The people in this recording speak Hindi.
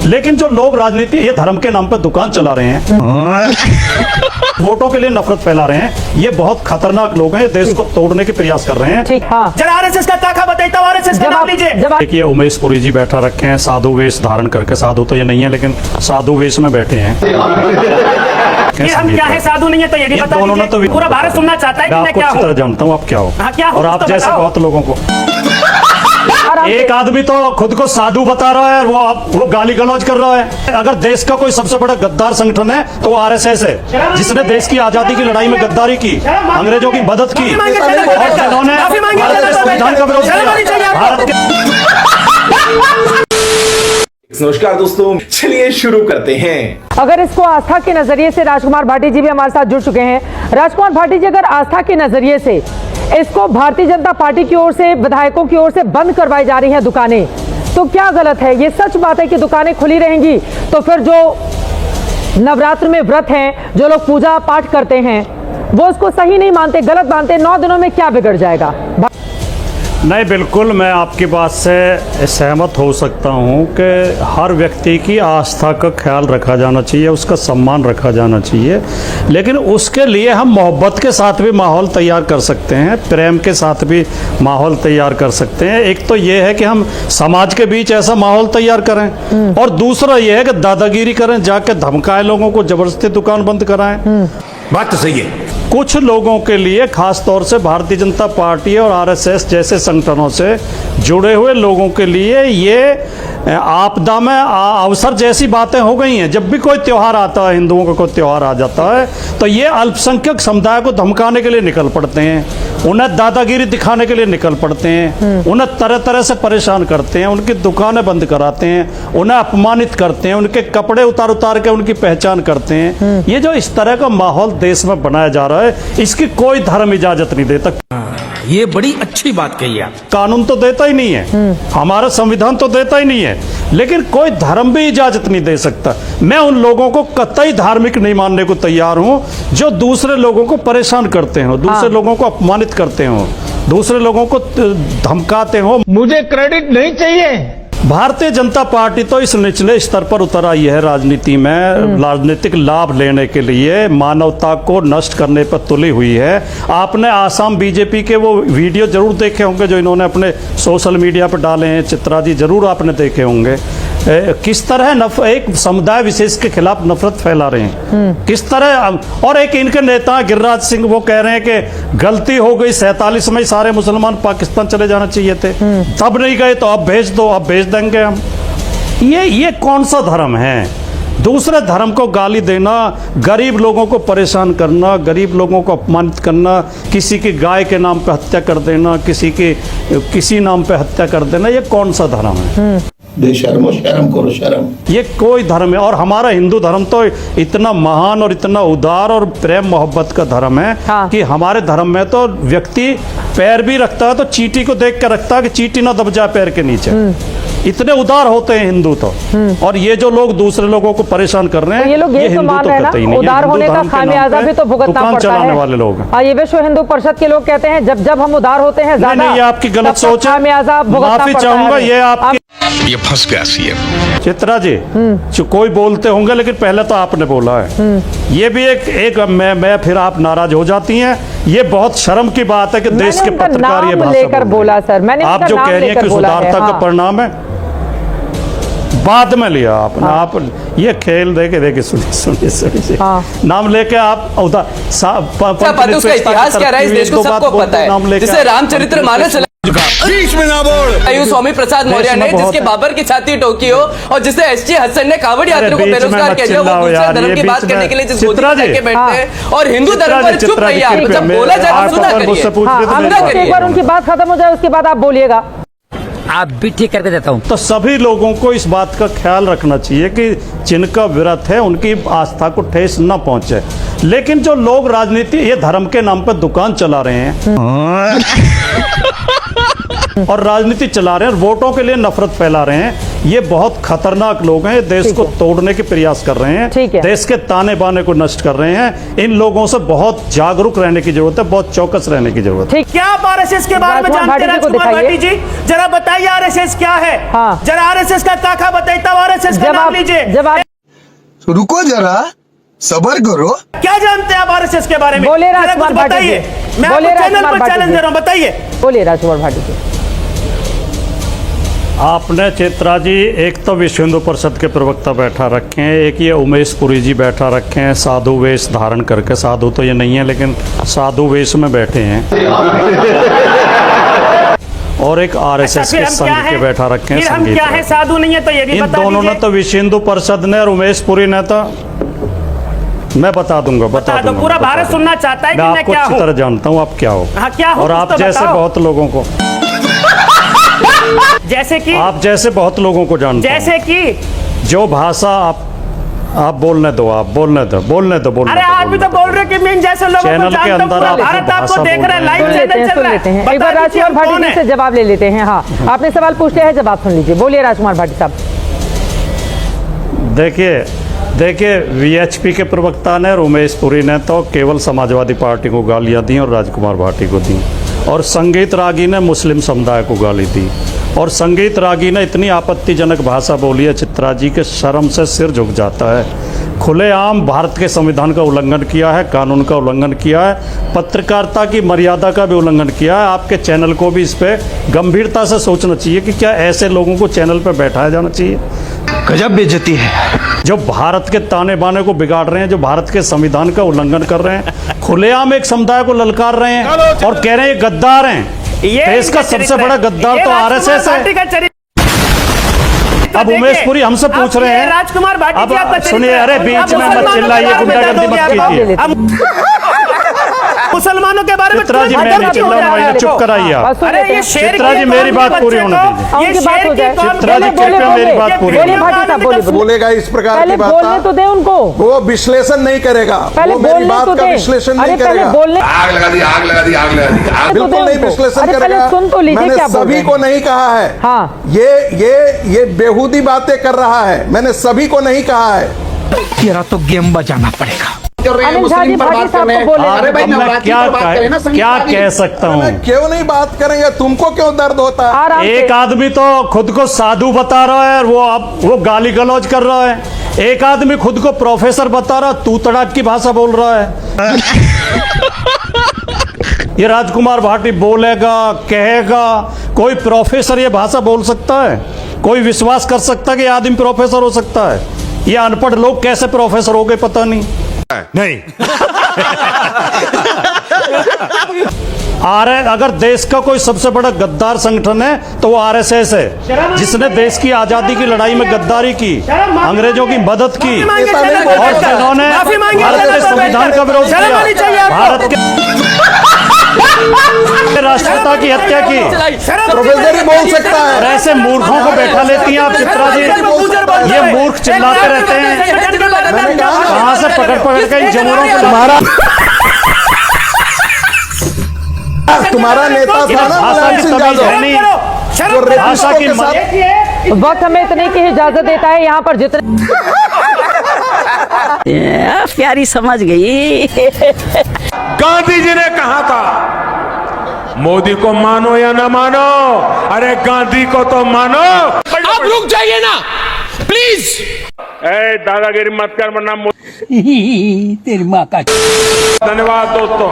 लेकिन जो लोग राजनीति ये धर्म के नाम पर दुकान चला रहे हैं, वोटों के लिए नफरत फैला रहे हैं, ये बहुत खतरनाक लोग हैं। देश को तोड़ने के प्रयास कर रहे हैं। ठीक, हाँ। जरा आरएसएस का ताका बताइए, आरएसएस का नाम लीजिए। देखिए उमेश पुरी जी बैठा रखे हैं साधु वेश धारण करके। साधु तो ये नहीं है, लेकिन साधु वेश में बैठे हैं। ये हम क्या है, साधु नहीं है तो ये भी बता दीजिए। तो पूरा भारत सुनना चाहता है कि मैं क्या हूँ। जानता हूँ आप क्या हो। हाँ, क्या हो और आप तो जैसे बताओ। बहुत लोगों को एक आदमी तो खुद को साधु बता रहा है, वो गाली गलौज कर रहा है। अगर देश का कोई सबसे बड़ा गद्दार संगठन है तो आरएसएस है, जिसने देश की आजादी की लड़ाई में गद्दारी की, अंग्रेजों की मदद की और जिन्होंने भारत के संविधान का विरोध किया। भारत के नमस्कार दोस्तों, चलिए शुरू करते हैं। अगर इसको आस्था के नजरिए से राजकुमार भाटी जी भी हमारे साथ जुड़ चुके हैं। राजकुमार भाटी जी, अगर आस्था के नजरिए से इसको भारतीय जनता पार्टी की ओर से, विधायकों की ओर से बंद करवाई जा रही हैं दुकानें, तो क्या गलत है? ये सच बात है कि दुकानें खुली रहेंगी तो फिर जो नवरात्र में व्रत हैं, जो लोग पूजा पाठ करते हैं, वो उसको सही नहीं मानते, गलत मानते, 9 दिनों में क्या बिगड़ जाएगा? नहीं, बिल्कुल मैं आपकी बात से सहमत हो सकता हूं कि हर व्यक्ति की आस्था का ख्याल रखा जाना चाहिए, उसका सम्मान रखा जाना चाहिए, लेकिन उसके लिए हम मोहब्बत के साथ भी माहौल तैयार कर सकते हैं, प्रेम के साथ भी माहौल तैयार कर सकते हैं। एक तो ये है कि हम समाज के बीच ऐसा माहौल तैयार करें, और दूसरा ये है कि दादागिरी करें, जाके धमकाए लोगों को, जबरदस्ती दुकान बंद कराएं। बात तो सही है। कुछ लोगों के लिए, खास तौर से भारतीय जनता पार्टी और आरएसएस जैसे संगठनों से जुड़े हुए लोगों के लिए ये आपदा में अवसर जैसी बातें हो गई हैं। जब भी कोई त्योहार आता है, हिंदुओं का कोई त्योहार आ जाता है, तो ये अल्पसंख्यक समुदाय को धमकाने के लिए निकल पड़ते हैं, उन्हें दादागिरी दिखाने के लिए निकल पड़ते हैं, उन्हें तरह तरह से परेशान करते हैं, उनकी दुकानें बंद कराते हैं, उन्हें अपमानित करते हैं, उनके कपड़े उतार उतार के उनकी पहचान करते हैं। ये जो इस तरह का माहौल देश में बनाया जा रहा है, इसकी कोई धर्म इजाजत नहीं देता। ये बड़ी अच्छी बात कही आप। कानून तो देता ही नहीं है, हमारा संविधान तो देता ही नहीं है, लेकिन कोई धर्म भी इजाजत नहीं दे सकता। मैं उन लोगों को कतई धार्मिक नहीं मानने को तैयार हूं जो दूसरे लोगों को परेशान करते हो, दूसरे लोगों को अपमानित करते हो, दूसरे लोगों को धमकाते हो। मुझे क्रेडिट नहीं चाहिए। भारतीय जनता पार्टी तो इस निचले स्तर पर उतर आई है राजनीति में, राजनीतिक लाभ लेने के लिए, मानवता को नष्ट करने पर तुली हुई है। आपने आसाम बीजेपी के वो वीडियो जरूर देखे होंगे जो इन्होंने अपने सोशल मीडिया पर डाले हैं, चित्रा जी, जरूर आपने देखे होंगे। किस तरह एक समुदाय विशेष के खिलाफ नफरत फैला रहे हैं, किस तरह। और एक इनके नेता गिरिराज सिंह वो कह रहे हैं कि गलती हो गई, 47 में सारे मुसलमान पाकिस्तान चले जाना चाहिए थे, तब नहीं गए तो अब भेज दो, अब भेज देंगे हम। ये कौन सा धर्म है? दूसरे धर्म को गाली देना, गरीब लोगों को परेशान करना, गरीब लोगों को अपमानित करना, किसी की गाय के नाम पे हत्या कर देना, किसी नाम पे हत्या कर देना, ये कौन सा धर्म है? बेशर्मो शर्म करो शर्म। ये कोई धर्म है? और हमारा हिंदू धर्म तो इतना महान और इतना उदार और प्रेम मोहब्बत का धर्म है। हाँ। कि हमारे धर्म में तो व्यक्ति पैर भी रखता है तो चींटी को देख कर रखता है कि चींटी ना दब जाए पैर के नीचे। इतने उदार होते हैं हिंदू तो। और ये जो लोग दूसरे लोगों को परेशान कर रहे हैं, तो ये लोग ये तो मान रहे हैं ना, उदार होने का खामियाजा भी तो भुगतना पड़ता है। वाले लोग, ये विश्व हिंदू परिषद के लोग कहते हैं जब हम उदार होते हैं ज्यादा, नहीं, ये आपकी गलत सोच है, माफी चाहूंगा। ये आपकी, ये फंस गया सीएम। चित्रा जी, कोई बोलते होंगे लेकिन पहले तो आपने बोला है। ये भी एक मैं फिर आप नाराज हो जाती हैं। ये बहुत शर्म की बात है कि देश के पत्रकार ये भाषा लेकर बोला। सर, मैंने आप जो कह रही हैं कि सुधारता का परिणाम है, बाद में लिया आपने। आप ये खेल देखे सुनिए नाम लेके आप उसका इतिहास क्या रहा है इस देश को सबको पता है। जिसे रामचरित्र मानस बीच में ना बोल। स्वामी प्रसाद मौर्य ने, जिसके बाबर की छाती टोकी हो, और जिसे एसटी हसन ने कावड़ यात्रियों को बेरोजगार किया, जो वो दूसरे धर्म की बात करने के लिए जिस गोदी में बैठे हैं, और हिंदू धर्म पर चुप रहिए आप। जब बोला जाए सुना करिए। एक बार उनकी बात खत्म हो जाए उसके बाद आप बोलिएगा। आप भी ठीक करके देता हूँ। तो सभी लोगों को इस बात का ख्याल रखना चाहिए कि जिनका व्रत है उनकी आस्था को ठेस न पहुंचे। लेकिन जो लोग राजनीति ये धर्म के नाम पर दुकान चला रहे हैं और राजनीति चला रहे हैं और वोटों के लिए नफरत फैला रहे हैं, ये बहुत खतरनाक लोग हैं। ये देश ठीक को है। तोड़ने के प्रयास कर रहे हैं, ठीक है। देश के ताने बाने को नष्ट कर रहे हैं। इन लोगों से बहुत जागरूक रहने की जरूरत है, बहुत चौकस रहने की जरूरत है। ठीक। क्या आप आरएसएस के बारे में राजकुमार जानते हैं भाटी जी को राजकुमार भाटी दिखाइए। जी? जरा बताइए आरएसएस क्या है। हाँ। जरा आरएसएस का काका बताइए, तब आरएसएस का नाम लीजिए। जब आप रुको जरा, सबर करो। क्या जानते हैं आप आरएसएस के बारे में? बोले जरा राजकुमार कुछ भाटी बताइए। जी। मैं बोले आपको चैनल राजकुमार पर भाटी चैलेंज जी। दे रहा हूं, बताइए। बोलिए राजकुमार भाटी जी। आपने चित्रा जी एक तो विश्व हिंदू परिषद के प्रवक्ता बैठा रखे हैं, एक ये उमेश पुरी जी बैठा रखे हैं साधु वेश धारण करके। साधु तो ये नहीं है लेकिन साधु वेश में बैठे हैं। और एक आरएसएस फिर के हम संघ क्या के हैं? बैठा रखे हैं फिर हम संगीत क्या है? राग। साधु नहीं है तो ये भी इन बता दोनों ने दीजिए। तो विश्व हिंदू परिषद ने और उमेश पुरी ने तो मैं बता दूंगा बता दो, दूंगा, पूरा बता भारत दूंगा। सुनना चाहता है कि मैं मैं आपको क्या अच्छी हूं। तरह जानता हूँ आप क्या हो। हाँ, क्या हूं और कुछ आप तो जैसे बताओ। बहुत लोगों को जैसे कि आप जैसे बहुत लोगों को जानता हूं। जैसे कि जो भाषा आप बोलने दो, आप बोलने दो, बोलने दो, बोलने अरे दो, आप भी बोलने तो दो। बोल रहे कि मैं इन जैसे लोगों को चैनल के जानता हूं। अंदर पूरा आप भारत भाषा आपको देख बोल रहा है, रहे हैं। लाइव सुन लेते चैनल हैं, चल सुन रहा लेते हैं। है। एक बार बता दीजिए राजकुमार कौन भाटी जी है? से जवाब ले लेते हैं। हाँ, आपने सवाल पूछा है, जवाब सुन लीजिए। बोलिए राजकुमार भाटी साहब। देखिए वीएचपी के प्रवक्ता ने और उमेश पुरी ने तो केवल समाजवादी पार्टी को गालियां दी और राजकुमार भाटी को दी, और संगीत रागी ने मुस्लिम समुदाय को गाली दी, और संगीत रागी ने इतनी आपत्तिजनक भाषा बोली है चित्रा जी के शर्म से सिर झुक जाता है। खुलेआम भारत के संविधान का उल्लंघन किया है, कानून का उल्लंघन किया है, पत्रकारिता की मर्यादा का भी उल्लंघन किया है। आपके चैनल को भी इस पे गंभीरता से सोचना चाहिए कि क्या ऐसे लोगों को चैनल पर बैठाया जाना चाहिए गजब बेइज्जती है। जो भारत के ताने बाने को बिगाड़ रहे हैं, जो भारत के संविधान का उल्लंघन कर रहे हैं, खुलेआम एक समुदाय को ललकार रहे हैं और कह रहे हैं ये गद्दार हैं। देश का सबसे बड़ा गद्दार तो आरएसएस है। अब उमेश पुरी हमसे पूछ रहे हैं, राजकुमार भाटी अब जी आपका सुनिए, अरे बीच में मत चिल्लाइए, गुंडागर्दी मत कीजिए। मुसलमानों के बारे में चित्रा जी मैं नहीं चिल्ला रहा हूं, चुप कराइए आप। अरे ये शेर चित्रा जी मेरी बात पूरी होने दीजिए। उनकी बात हो जाए। चित्रा जी कृपया मेरी बात पूरी बोलिए होने भाटी साहब, बोलिए। बोलेगा इस प्रकार पहले की बोलने बात, तो दे उनको। वो विश्लेषण नहीं करेगा, पहले वो मेरी बोलने बात तो का दे। विश्लेषण अरे नहीं पहले करेगा। बोलने आग लगा दी, आग लगा दी, आग लगा दी, आग। बिल्कुल तो दे नहीं उनको। विश्लेषण अरे पहले करेगा। सुन तो लीजिए मैंने क्या बोल रहे सभी हैं। को नहीं कहा है। हाँ। ये बेहूदी बातें कर रहा है, मैंने सभी को नहीं कहा है। तेरा तो गेम बजाना पड़ेगा। अनिल झा जी भाटी साहब को बोले। अब मैं क्या कह सकता हूँ। क्यों नहीं बात करेंगे? तुमको क्यों दर्द होता है? आराम से। एक आदमी तो खुद को साधु बता रहा है और वो गाली गलौज कर रहा है। एक आदमी खुद को प्रोफेसर बता रहा, तू तड़ाक की भाषा बोल रहा है। ये राजकुमार भाटी बोलेगा, कहेगा, कोई प्रोफेसर ये भाषा बोल सकता है? कोई विश्वास कर सकता है कि ये आदमी प्रोफेसर हो सकता है? ये अनपढ़ लोग कैसे प्रोफेसर हो गए पता नहीं। अगर देश का कोई सबसे बड़ा गद्दार संगठन है तो वो आरएसएस है, जिसने देश की आजादी की लड़ाई में गद्दारी की, अंग्रेजों की मदद की, और जिन्होंने भारत के संविधान का विरोध किया, भारत के राष्ट्रपिता की हत्या की। प्रोफेसर ही बोल सकता और है। ऐसे मूर्खों को बैठा लेती हैं आप चित्रा जी। ये मूर्ख चिल्लाते रहते हैं, कहां से पकड़ पकड़ के इन जमूरों को। तुम्हारा नेता था ना भाषा मुलायम की सिंह तमीज है यादव, नहीं। जो भाषा रेपिस्टों की के साथ वक्त हमें इतने की इजाजत देता है। यहाँ पर जितने प्यारी समझ गई। गांधी जी ने कहा था, मोदी को मानो या ना मानो, अरे गांधी को तो मानो। आप रुक जाइए ना प्लीज। दादागिरी मत कर वरना तेरी माँ का। धन्यवाद दोस्तों।